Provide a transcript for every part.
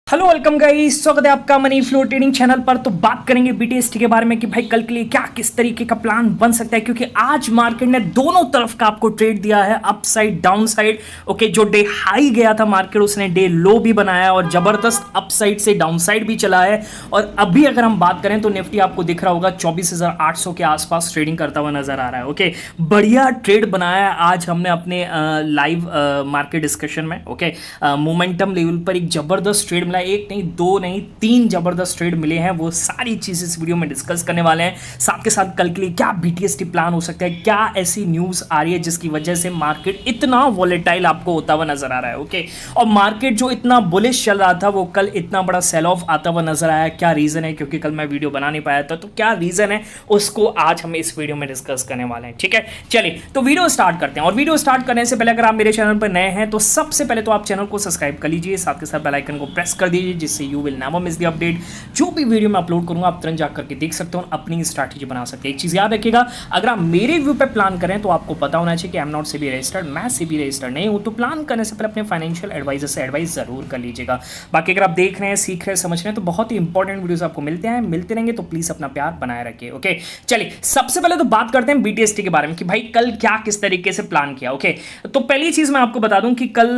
Hello welcome guys, स्वागत है आपका मनी फ्लो ट्रेडिंग चैनल पर। तो बात करेंगे बीटीएसटी के बारे में कि भाई कल के लिए क्या किस तरीके का प्लान बन सकता है, क्योंकि आज मार्केट ने दोनों तरफ का आपको ट्रेड दिया है, up side down side. Okay, जो डे हाई गया था मार्केट उसने डे लो भी बनाया और जबरदस्त अप साइड से डाउन साइड भी चला है। और अभी अगर हम बात करें तो निफ्टी आपको दिख रहा होगा 24,800 के आसपास ट्रेडिंग करता हुआ नजर आ रहा है। ओके, बढ़िया ट्रेड बनाया आज हमने अपने लाइव मार्केट डिस्कशन में। ओके, मोमेंटम लेवल पर एक जबरदस्त ट्रेड, एक नहीं दो नहीं तीन जबरदस्त ट्रेड मिले हैं। वो सारी चीजें इस वीडियो में डिस्कस करने वाले हैं। साथ के साथ कल के लिए क्या बीटीएसटी प्लान हो सकता है, क्या ऐसी न्यूज आ रही है जिसकी वजह से मार्केट इतना वॉलेटाइल आपको होता हुआ नजर आ रहा है। ओके, और मार्केट जो इतना बुलिश चल रहा था वो कल इतना बड़ा सेल ऑफ आता हुआ नजर आया। क्या रीजन है, क्योंकि कल मैं वीडियो बना नहीं पाया था, तो क्या रीजन है उसको आज हम इस वीडियो में डिस्कस करने वाले हैं। ठीक है, चलिए तो वीडियो स्टार्ट करते हैं। और वीडियो स्टार्ट करने से पहले अगर आप मेरे चैनल पर नए हैं तो सबसे पहले तो आप चैनल को सब्सक्राइब कर लीजिए, साथ के साथ बेल आइकन को प्रेस कर दीजिए, जिससे you will never miss the update. जो भी वीडियो मैं अपलोड करूंगा आप तुरंत जाकर के देख सकते हो, अपनी स्ट्रैटेजी बना सकते हैं। एक चीज याद रखिएगा, अगर आप मेरे व्यू पे प्लान करें तो आपको पता होना चाहिए कि I am not SEBI registered, मैं सेबी रजिस्टर्ड नहीं हूं। तो प्लान करने से पहले अपने फाइनेंशियल एडवाइजर से एडवाइस जरूर कर लीजिएगा। बाकी अगर आप देख रहे हैं, सीख रहे हैं, समझ रहे हैं तो बहुत ही इंपॉर्टेंट वीडियोस आपको मिलते रहेंगे, तो प्लीज अपना प्यार बनाए रखिए। ओके, चलिए सबसे पहले तो बात करते हैं बीटीएसटी के बारे में कि भाई कल क्या किस तरीके से प्लान किया। ओके, तो पहली चीज मैं आपको बता दूं कि कल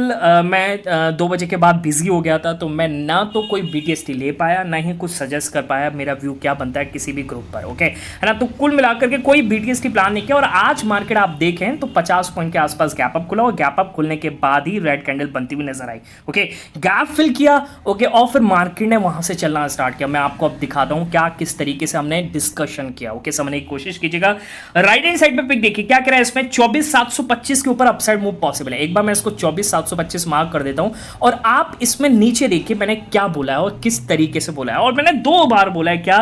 मैं 2 बजे के बाद बिजी हो गया था, तो मैं ना तो कोई बीटीएसटी ले पाया, ना ही कुछ सजेस्ट कर पाया मेरा व्यू क्या बनता है किसी भी ग्रुप पर। ओके, है ना, तो कुल मिलाकर के कोई बीटीएसटी प्लान नहीं किया। और आज मार्केट आप देखें तो 50 पॉइंट के आसपास गैप अप खुला और गैप अप खुलने के बाद ही रेड कैंडल बनती हुई नजर आई। ओके, गैप फिल किया। ओके, और फिर मार्केट ने वहां से चलना स्टार्ट किया। मैं आपको अब दिखाता हूं क्या किस तरीके से हमने डिस्कशन किया। ओके, समझने की कोशिश कीजिएगा। राइट हैंड साइड पे पिक देखिए क्या कह रहा है इसमें, 24,725 के ऊपर अपसाइड मूव पॉसिबल है। एक बार मैं इसको 24,725 मार्क कर देता हूं और आप इसमें नीचे देखिए मैंने क्या बोला है और किस तरीके से बोला है। और मैंने 2 बार बोला है क्या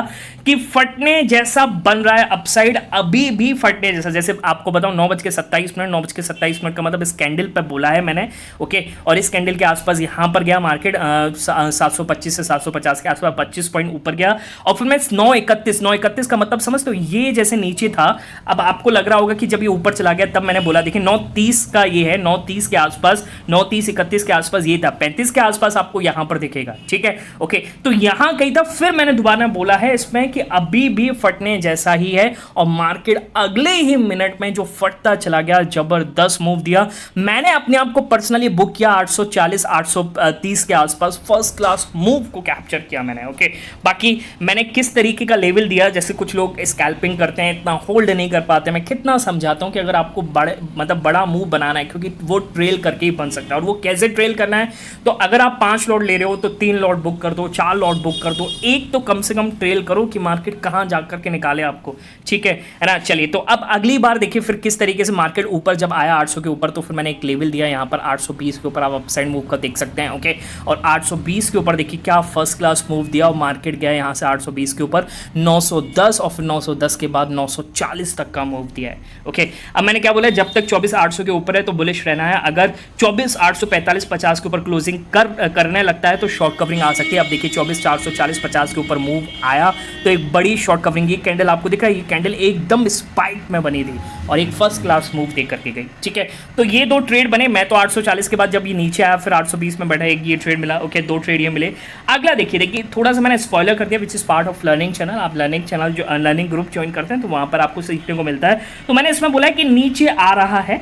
कि फटने जैसा बन रहा है अपसाइड, अभी भी फटने जैसा। जैसे आपको बताऊं 9:27 का मतलब इस कैंडल पे बोला है मैंने। ओके, और इस कैंडल के आसपास यहां पर गया मार्केट 725 से 750 के आसपास 25 पॉइंट ऊपर गया। और फिर मैं 9:31 का मतलब समझते हो, ये जैसे नीचे था। अब आपको लग रहा होगा कि जब ये ऊपर चला गया तब मैंने बोला, देखिए 9:30 का ये है, 9:30 के आसपास, 9:30-31 के आसपास ये था, 35 के आसपास आपको यहां पर दिखेगा। ठीक है, ओके, तो यहां कहीं था। फिर मैंने दोबारा बोला है इसमें कि अभी भी फटने जैसा ही है और मार्केट अगले ही मिनट में जो फटता चला गया, जबरदस्त मूव दिया। मैंने अपने आप को पर्सनली बुक किया 840 830 के आसपास, फर्स्ट क्लास मूव को कैप्चर किया मैंने। ओके, बाकी मैंने किस तरीके का लेवल दिया, जैसे कुछ लोग स्कैल्पिंग करते हैं, इतना होल्ड नहीं कर पाते। मैं कितना समझाता हूं कि अगर आपको बड़ा मूव बनाना है, क्योंकि वो ट्रेल करके ही बन सकता है। और वो कैसे ट्रेल करना है, तो अगर आप 5 लॉट ले रहे हो तो 3 लॉट बुक कर दो, 4 लॉट बुक कर दो, एक तो कम से कम ट्रेल करो कि मार्केट कहां जाकर के निकाले आपको। ठीक है ना, चलिए तो अब अगली बार देखिए फिर किस तरीके से मार्केट ऊपर जब आया 800 के ऊपर, तो फिर मैंने एक लेवल दिया यहां पर 820 के ऊपर, आप अपसाइड मूव का देख सकते हैं। ओके, और 820 के ऊपर देखिए क्या फर्स्ट क्लास मूव दिया और मार्केट गया यहां से 820 के ऊपर 910 और फिर 910 के बाद 940 तक का मूव दिया है। ओके, अब मैंने क्या बोला, जब तक 24,800 के ऊपर है तो बुलिश रहना है। अगर 24,845-50 के ऊपर क्लोजिंग करने लगता है तो शॉर्ट कवरिंग आ सकती है। अब देखिए 24,440-50 के ऊपर मूव आया तो एक बड़ी शॉर्ट कवरिंग, ये कैंडल आपको दिख रहा है, ये कैंडल एकदम स्पाइक में बनी थी और एक फर्स्ट क्लास मूव दे करके गई। ठीक है, तो ये 2 ट्रेड बने। मैं तो 840 के बाद जब ये नीचे आया फिर 820 में बैठा, एक ये ट्रेड मिला। ओके, 2 ट्रेड ये मिले। अगला देखिए थोड़ा सा मैंने स्पॉइलर कर दिया, which is part of learning channel. आप लर्निंग चैनल जो लर्निंग ग्रुप ज्वाइन करते हैं तो वहां पर आपको सीखने को मिलता है। तो मैंने इसमें बोला है कि नीचे आ रहा है।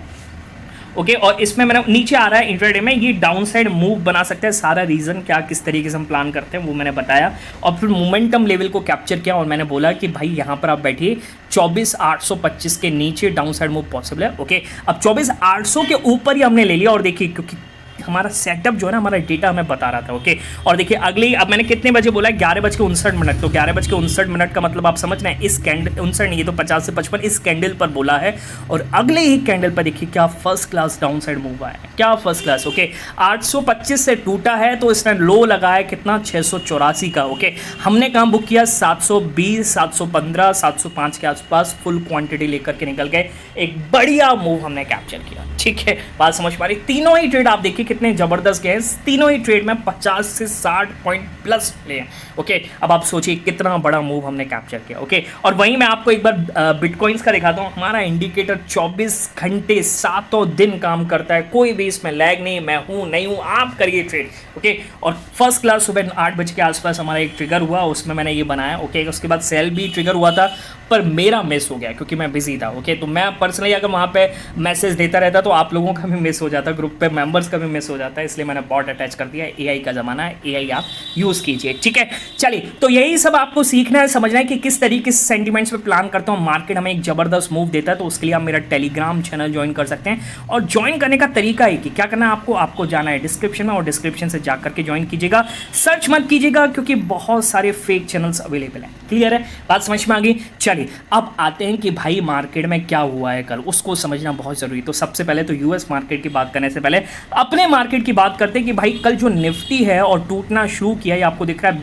ओके, और इसमें मैंने नीचे आ रहा है इंट्राडे में, ये डाउन साइड मूव बना सकता है। सारा रीजन क्या किस तरीके से हम प्लान करते हैं वो मैंने बताया और फिर मोमेंटम लेवल को कैप्चर किया और मैंने बोला कि भाई यहां पर आप बैठिए 24,825 के नीचे डाउन साइड मूव पॉसिबल है। ओके, अब 24,800 के ऊपर ही हमने ले लिया और देखिए क्योंकि हमारा सेटअप जो है ना, हमारा डेटा हमें बता रहा था। ओके, और देखिए अगले अब मैंने कितने बजे बोला, 11:59। तो 11:59 का मतलब आप समझ रहे हैं, इस कैंडल 59 नहीं, ये तो 50 से 55 इस कैंडल पर बोला है और अगले ही कैंडल पर देखिए क्या first class down side move आया है, क्या फर्स्ट क्लास। ओके, 825 से टूटा है तो इसने लो लगाया कितना, 684 का। ओके, हमने कहाँ बुक किया, 720, 715, 705 के आसपास फुल क्वांटिटी लेकर के निकल गए। एक बढ़िया मूव हमने कैप्चर किया। ठीक है, बात समझ पा रही। तीनों ही ट्रेड आप देखिए कितने जबरदस्त गए हैं, तीनों ही ट्रेड में 50 से 60 पॉइंट प्लस ले हैं। ओके, अब आप सोचिए कितना बड़ा मूव हमने कैप्चर किया। ओके, और वहीं मैं आपको एक बार बिटकॉइंस का दिखाता हूँ। हमारा इंडिकेटर 24 घंटे 7 दिन काम करता है, कोई भी इसमें लैग नहीं, मैं हूँ नहीं हूँ, आप करिए ट्रेड। ओके, और फर्स्ट क्लास सुबह 8 बजे के आसपास हमारा एक ट्रिगर हुआ, उसमें मैंने ये बनाया। ओके, उसके बाद सेल भी ट्रिगर हुआ था, पर मेरा मिस हो गया क्योंकि मैं बिजी था। ओके, तो मैं पर्सनली अगर वहाँ पे मैसेज देता रहता तो आप लोगों का भी मिस हो जाता, ग्रुप पे मेंबर्स का भी मिस हो जाता है, इसलिए मैंने बॉट अटैच कर दिया। एआई का ज़माना है, एआई आप यूज़ कीजिए। ठीक है, चलिए, तो यही सब आपको सीखना है, समझना है कि किस तरीके से सेंटिमेंट्स पे प्लान करता हूँ। मार्केट हमें एक ज़बरदस्त मूव देता है, तो उसके लिए आप मेरा टेलीग्राम चैनल ज्वाइन कर सकते हैं। और ज्वाइन करने का तरीका है कि क्या करना है आपको जाना है डिस्क्रिप्शन में, और डिस्क्रिप्शन से जा करके ज्वाइन कीजिएगा। सर्च मत कीजिएगा क्योंकि बहुत सारे फेक चैनल्स अवेलेबल हैं। क्लियर है, बात समझ में आ गई। चलिए, अब आते हैं कि भाई मार्केट में क्या हुआ है कल, उसको समझना बहुत ज़रूरी। तो सबसे पहले तो यूएस मार्केट की बात करने से पहले अपने मार्केट की बात करते हैं कि भाई कल जो निफ्टी है और टूटना शुरू किया, ये आपको दिख रहा है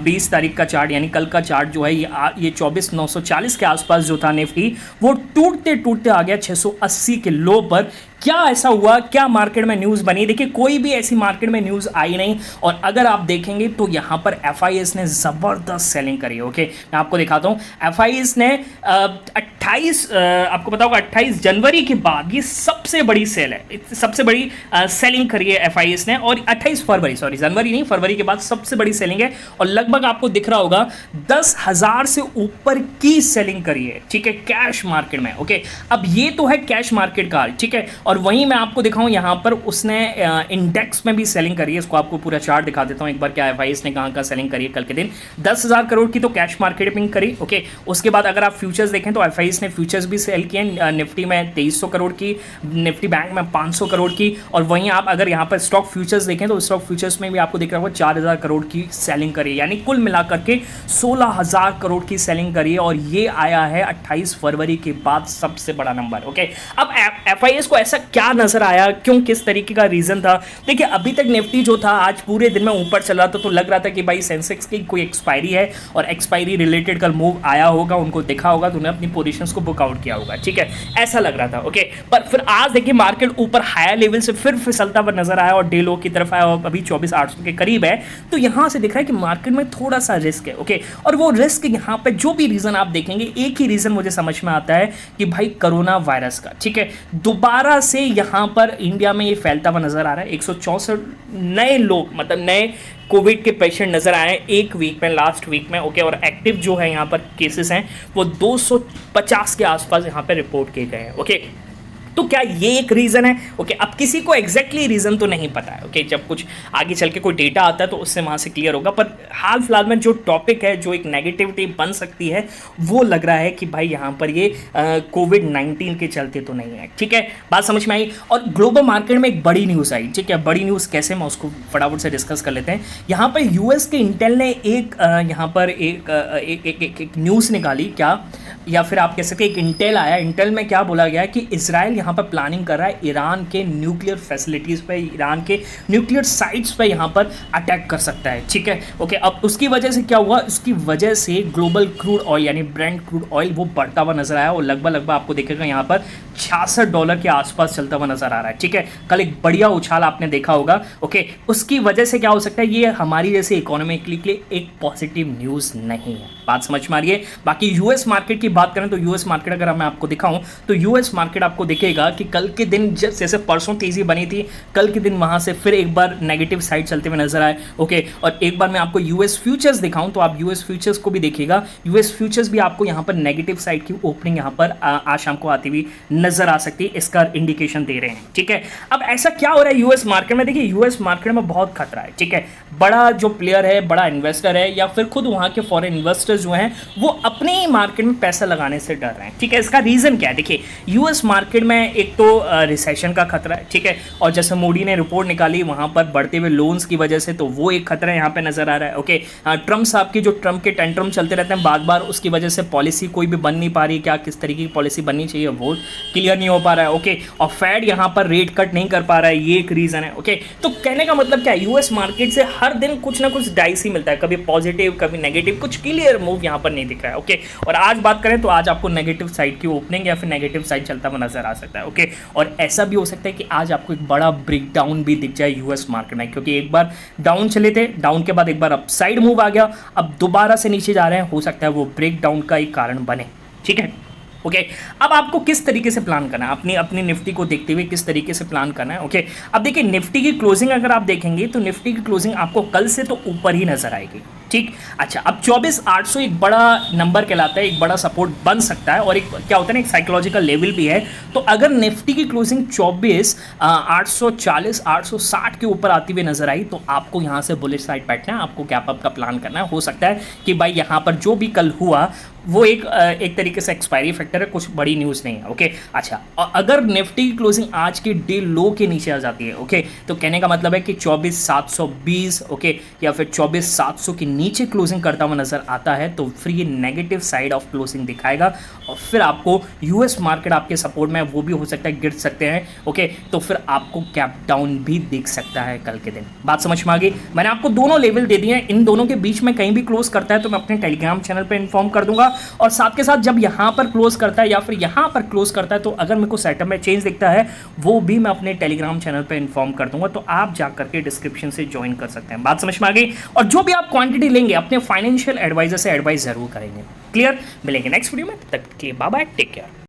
20 तारीख का चार्ट, यानी कल का चार्ट जो है ये 24,940 के आसपास जो था निफ्टी, वो टूटते टूटते आ गया 680 के लो पर। क्या ऐसा हुआ, क्या मार्केट में न्यूज़ बनी? देखिए, कोई भी ऐसी मार्केट में न्यूज़ आई नहीं, और अगर आप देखेंगे तो यहाँ पर एफआईएस ने ज़बरदस्त सेलिंग करी। ओके, मैं आपको दिखाता हूँ। एफआईएस ने 28 आपको पता होगा 28 जनवरी के बाद ये सबसे बड़ी सेल है, सबसे बड़ी सेलिंग करी है एफआईएस ने, और 28 फरवरी, सॉरी जनवरी नहीं, फरवरी के बाद सबसे बड़ी सेलिंग है, और लगभग आपको दिख रहा होगा 10,000 से ऊपर की सेलिंग करी है। ठीक है, कैश मार्केट में। ओके, अब ये तो है कैश मार्केट का, ठीक है, और वहीं मैं आपको दिखाऊं यहाँ पर उसने इंडेक्स में भी सेलिंग करी है। इसको आपको पूरा चार्ट दिखा देता हूँ एक बार, क्या एफआईएस ने कहाँ सेलिंग करी है कल के दिन। 10,000 करोड़ की तो कैश मार्केट में करी। ओके, उसके बाद अगर आप फ्यूचर्स देखें तो एफआईएस ने फ्यूचर्स भी सेल किए, निफ्टी में 2300 करोड़ की, निफ्टी बैंक में 500 करोड़ की, और वहीं आप अगर यहाँ पर स्टॉक फ्यूचर्स देखें तो स्टॉक फ्यूचर्स में भी आपको दिख रहा होगा 4,000 करोड़ की सेलिंग करी, यानी कुल मिलाकर के 16,000 करोड़ की सेलिंग करी है, और ये आया है 28 फरवरी के बाद सबसे बड़ा नंबर। ओके, अब एफआईएस को ऐसा क्या नजर आया, क्यों, किस तरीके का रीजन था? देखिए, अभी तक निफ्टी जो था आज पूरे दिन में ऊपर चल रहा था, तो लग रहा था कि भाई सेंसेक्स की कोई एक्सपायरी है और एक्सपायरी रिलेटेड कल मूव आया होगा, उनको देखा होगा, तो उन्हें अपनी पोजीशंस को बुक आउट किया होगा। ठीक है, ऐसा लग रहा था। ओके, पर फिर आज देखिए मार्केट ऊपर हायर लेवल से फिर फिसलता हुआ नजर आया और डे लो की तरफ आया, और अभी 24,800 के करीब है। तो यहां से दिख रहा है कि मार्केट में थोड़ा सा रिस्क है। ओके, और वो रिस्क यहां पे जो भी रीजन आप देखेंगे, एक ही रीजन मुझे समझ में आता है कि भाई कोरोना वायरस का। ठीक है, दोबारा से यहां पर इंडिया में ये फैलता हुआ नजर आ रहा है। 164 नए लोग, मतलब नए कोविड के पेशेंट नजर आए एक वीक में, लास्ट वीक में। ओके, और एक्टिव जो है यहाँ पर केसेस हैं वो 250 के आसपास यहाँ पे रिपोर्ट किए गए हैं। ओके, तो क्या ये एक रीज़न है? ओके, अब किसी को एग्जैक्टली रीज़न तो नहीं पता है। ओके, जब कुछ आगे चल के कोई डेटा आता है तो उससे वहाँ से क्लियर होगा, पर हाल फिलहाल में जो टॉपिक है, जो एक नेगेटिविटी बन सकती है, वो लग रहा है कि भाई यहाँ पर ये कोविड-19 के चलते तो नहीं है। ठीक है, बात समझ में आई। और ग्लोबल मार्केट में एक बड़ी न्यूज़ आई। ठीक है, बड़ी न्यूज़ कैसे, मैं उसको फटाफट से डिस्कस कर लेते हैं। यहाँ पर यूएस के इंटेल ने एक यहाँ पर एक न्यूज़ निकाली, क्या, या फिर आप कह सकते हैं एक इंटेल आया। इंटेल में क्या बोला गया है कि इजराइल यहाँ पर प्लानिंग कर रहा है ईरान के न्यूक्लियर फैसिलिटीज़ पे, ईरान के न्यूक्लियर साइट्स पे यहाँ पर अटैक कर सकता है। ठीक है, ओके, अब उसकी वजह से क्या हुआ, उसकी वजह से ग्लोबल क्रूड ऑयल यानी ब्रेंट क्रूड ऑयल वो बढ़ता हुआ नजर आया, और लगभग आपको देखेगा यहाँ पर $66 के आसपास चलता हुआ नजर आ रहा है। ठीक है, कल एक बढ़िया उछाल आपने देखा होगा। ओके, उसकी वजह से क्या हो सकता है, ये हमारी जैसे इकोनॉमी के लिए एक पॉजिटिव न्यूज़ नहीं है। बात समझ में आ रही है। बाकी यूएस मार्केट की बात करें तो यूएस मार्केट अगर मैं आपको दिखाऊं तो यूएस मार्केट आपको दिखेगा कि कल के दिन जैसे परसों तेजी बनी थी, कल के दिन वहां से फिर एक बार नेगेटिव साइड चलते हुए नजर आए। ओके, और एक बार मैं आपको यूएस फ्यूचर्स दिखाऊं तो आप यूएस फ्यूचर्स को भी देखिएगा, यूएस फ्यूचर्स भी आपको यहाँ पर नेगेटिव साइड की ओपनिंग यहाँ पर आज शाम को आती हुई नजर आ सकती है, इसका इंडिकेशन दे रहे हैं। ठीक है, अब ऐसा क्या हो रहा है यूएस मार्केट में? देखिए, यूएस मार्केट में बहुत खतरा है। ठीक है, बड़ा जो प्लेयर है, बड़ा इन्वेस्टर है, या फिर खुद वहां के फॉरेन इन्वेस्टर्स जो हैं वो अपने ही मार्केट में पैसा लगाने से डर रहे हैं। ठीक है, इसका रीजन क्या है? देखिए, यूएस मार्केट में एक तो रिसेशन का खतरा है। ठीक है, और जैसे मोदी ने रिपोर्ट निकाली वहां पर बढ़ते हुए लोन्स की वजह से, तो वो एक खतरा यहाँ पे नजर आ रहा है। ओके, ट्रम्प साहब की जो ट्रम्प के टेंट्रम चलते रहते हैं बार बार, उसकी वजह से पॉलिसी कोई भी बन नहीं पा रही, क्या किस तरीके की पॉलिसी बननी चाहिए वोट क्लियर नहीं हो पा रहा है, ओके। और फेड यहाँ पर रेट कट नहीं कर पा रहा है, ये एक रीजन है, ओके। तो कहने का मतलब क्या है, यूएस मार्केट से हर दिन कुछ ना कुछ डाइस ही मिलता है, कभी पॉजिटिव कभी नेगेटिव, कुछ क्लियर मूव यहाँ पर नहीं दिख रहा है, ओके। और आज बात करें तो आज आपको नेगेटिव साइड की ओपनिंग या फिर नेगेटिव साइड चलता हुआ नजर आ सकता है, ओके। और ऐसा भी हो सकता है कि आज आपको एक बड़ा ब्रेकडाउन भी दिख जाए यूएस मार्केट में, क्योंकि एक बार डाउन चले थे, डाउन के बाद एक बार अपसाइड मूव आ गया, अब दोबारा से नीचे जा रहे हैं, हो सकता है वो ब्रेकडाउन का एक कारण बने, ठीक है, ओके। अब आपको किस तरीके से प्लान करना है, अपनी अपनी निफ्टी को देखते हुए किस तरीके से प्लान करना है, ओके। अब देखिए निफ्टी की क्लोजिंग अगर आप देखेंगे तो निफ्टी की क्लोजिंग आपको कल से तो ऊपर ही नजर आएगी, ठीक। अच्छा, अब 24,800 एक बड़ा नंबर कहलाता है, एक बड़ा सपोर्ट बन सकता है, और एक क्या होता है ना, एक साइकोलॉजिकल लेवल भी है। तो अगर निफ्टी की क्लोजिंग 24,840 860 के ऊपर आती हुई नजर आई तो आपको यहाँ से बुलिश साइड बैठना है, आपको गैप अप का प्लान करना है। हो सकता है कि भाई यहाँ पर जो भी कल हुआ वो एक तरीके से एक्सपायरी फैक्टर है, कुछ बड़ी न्यूज़ नहीं है, ओके। अच्छा, और अगर निफ्टी की क्लोजिंग आज के डे लो के नीचे आ जाती है, ओके, तो कहने का मतलब है कि 24,720, ओके, या फिर 24,700 के नीचे क्लोजिंग करता हुआ नजर आता है तो फिर ये नेगेटिव साइड ऑफ क्लोजिंग दिखाएगा, और फिर आपको यूएस मार्केट आपके सपोर्ट में वो भी हो सकता है गिर सकते हैं, ओके। तो फिर आपको कैप डाउन भी दिख सकता है कल के दिन। बात समझ में आ गई? मैंने आपको दोनों लेवल दे दिए हैं, इन दोनों के बीच में कहीं भी क्लोज करता है तो मैं अपने टेलीग्राम चैनल पर इन्फॉर्म कर दूंगा, और साथ के साथ जब यहां पर क्लोज करता है या फिर यहां पर क्लोज करता है तो अगर मेरे को सेटअप में चेंज दिखता है वो भी मैं अपने टेलीग्राम चैनल पे इन्फॉर्म कर दूंगा, तो आप जाकर के डिस्क्रिप्शन से ज्वाइन कर सकते हैं। बात समझ में आ गई? और जो भी आप क्वांटिटी लेंगे अपने फाइनेंशियल एडवाइजर से एडवाइस जरूर करेंगे। क्लियर? मिलेंगे नेक्स्ट वीडियो में, तब तक के लिए बाय बाय, टेक केयर।